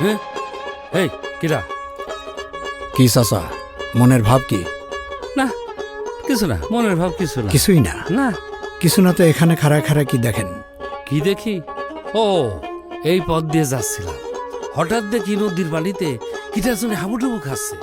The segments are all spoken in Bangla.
হ্যাঁ এই কিরা? কি চাচা, মনের ভাব কি? না কিছু না, মনের ভাব কিছু না। কিছুই না? না কিছু না তো এখানে খাড়া খাড়া কি দেখেন? কি দেখি? ও এই পথ দিয়ে যাচ্ছিলাম, হঠাৎ দেখি নদীর বালিতে কিটার জন্য হাবুডুবু খাচ্ছে।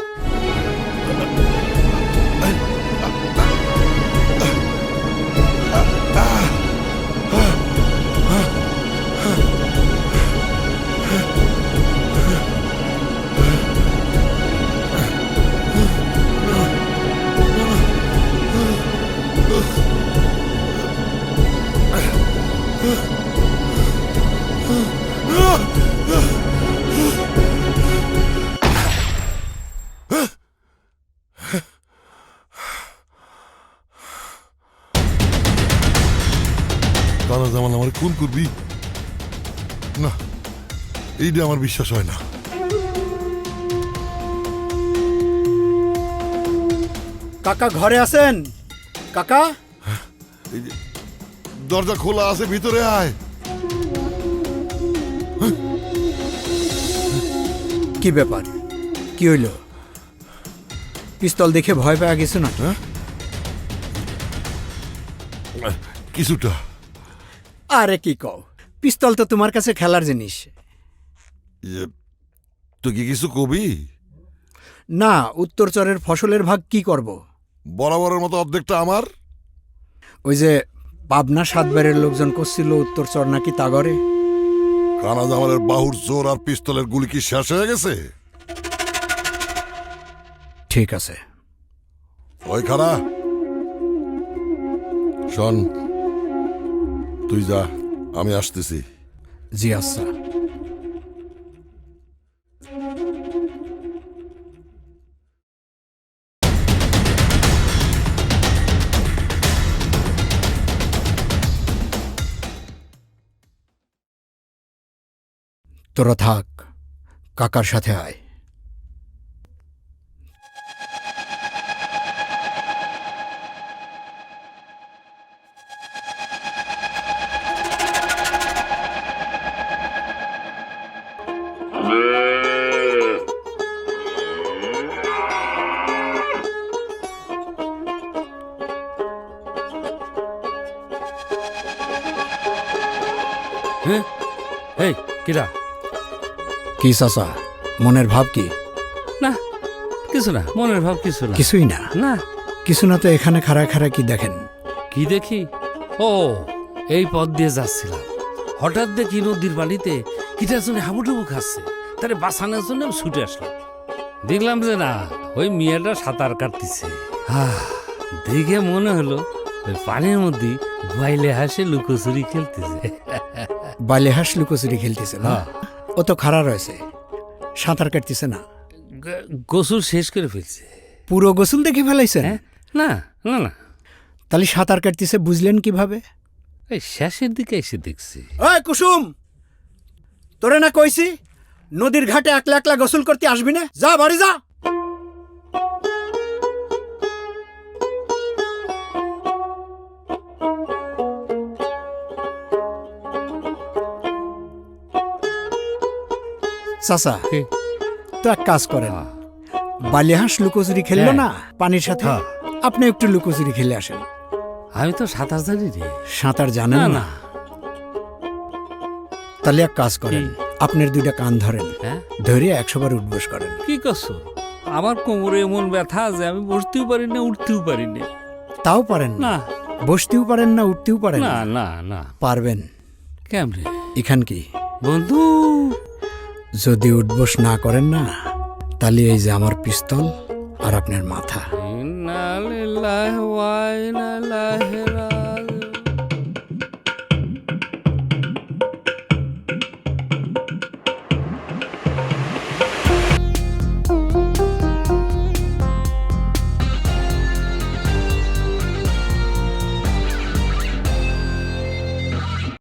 তারা যেমন আমার খুন করবি না, এইটা আমার বিশ্বাস হয় না। কাকা ঘরে আছেন? কাকা এই যে দরজা খোলা আছে, ভিতরে আয়। কি ব্যাপার? কি হইল? পিস্তল দেখে ভয় পেয়ে গেছো না? কিছুটা। আরে কি কও, পিস্তল তো তোমার কাছে খেলার জিনিস। তুই কি কিছু কবি? না, উত্তরচরের ফসলের ভাগ কি করব? বরাবরের মতো অর্ধেকটা আমার। ওই যে পাবনা সাতবারের লোকজন করছিল উত্তরচর নাকি তাগরে। কানা জামালের বাহুর জোর আর পিস্তলের গুলি কি শেষ হয়ে গেছে? ঠিক আছে। ওই খারা শোন, তুই যা, আমি আসতেছি। জি আচ্ছা। তোরা থাক, কাকার সাথে আয়। হ্যাঁ এই কিরা? কি চাচা, মনের ভাব কি? না কিছু না, মনের ভাব কিছু না। কিছুই না? না কিছু না তো এখানে খাড়া খাড়া কি দেখেন? কি দেখি? ও এই পথ দিয়ে যাচ্ছিলাম, হঠাৎ দেখি নদীর বালিতে কিটার জন্য হাবুডুবু খাচ্ছে। তারে বাঁচানোর জন্য আমি ছুটে আসলাম। দেখলাম যে না, ওই মেয়েটা সাঁতার কাটতেছে। দেখে মনে হলো ওই পানির মধ্যে বাইলে হাসে লুকোচুরি খেলতেছে। বালে হাঁস লুকোচুরি খেলতেছে না? হ্যাঁ। ও তো খাড়া রয়েছে, সাঁতার কাটতেছে না। গোসল শেষ করে ফেলছে। পুরো গোসল দেখে ফেলাইছেন? হ্যাঁ না না না, তাহলে সাঁতার কাটতেছে বুঝলেন কিভাবে? এই শেষের দিকে এসে দেখছি। ওই কুসুম, তোরে না কইছি নদীর ঘাটে একলা একলা গোসল করতে আসবি না? যা বাড়ি যা। চাচা কি? তো এক কাজ করেন, বালিহাঁস লুকোচুরি খেললো হ্যাঁ। না পানির সাথে, হ্যাঁ। আপনি একটু লুকোচুরি খেলে আসেন। আমি তো সাঁতার জানি রে। সাঁতার জানেন না না? না। তাহলে এক কাজ করেন, আপনার দুইটা কান ধরেন, হ্যাঁ ধরে 100 বার উঠবোস করেন। কি করছো? আমার কোমরে এমন ব্যথা যে আমি বসতেও পারি না, উঠতেও পারি না। তাও পারেন না? না বসতেও পারেন না, উঠতেও পারেন না না? না না। পারবেন। কেমনে এখান কি বন্ধু? যদি উঠবোস না করেন না, তাহলে এই যে আমার পিস্তল আর আপনার মাথা। ইন্না লিল্লাহি ওয়া ইন্না ইলাইহি